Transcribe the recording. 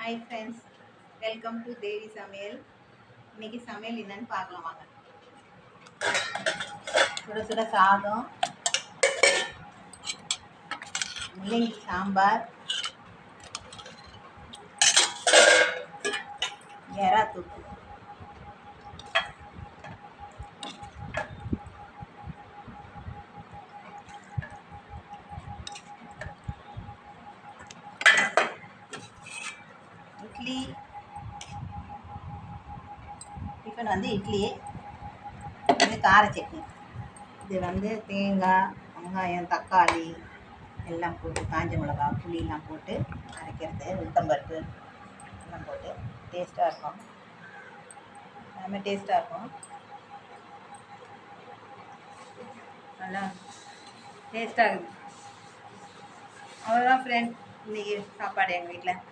Hi friends, welcome to தேவி சமையல். இன்னைக்கு சமையல் என்னன்னு பார்க்கலாம் வாங்க. சுட சுட சாதம், முள்ளங்கி சாம்பார், எறா தூக்கு. இட்லி டிஃபன் வந்து இட்லி, இது கார சட்னி. இது வந்து தேங்காய், வெங்காயம், தக்காளி எல்லாம் போட்டு, காஞ்ச மிளகா, புளியெலாம் போட்டு அரைக்கிறது. உளுத்தம்பருப்பு எல்லாம் போட்டு டேஸ்ட்டாக இருக்கும். எல்லாமே டேஸ்ட்டாக இருக்கும், நல்லா டேஸ்ட்டாக இருக்குது. அவ்வளோதான் ஃப்ரெண்ட், இன்றைக்கி சாப்பாடு எங்கள் வீட்டில்.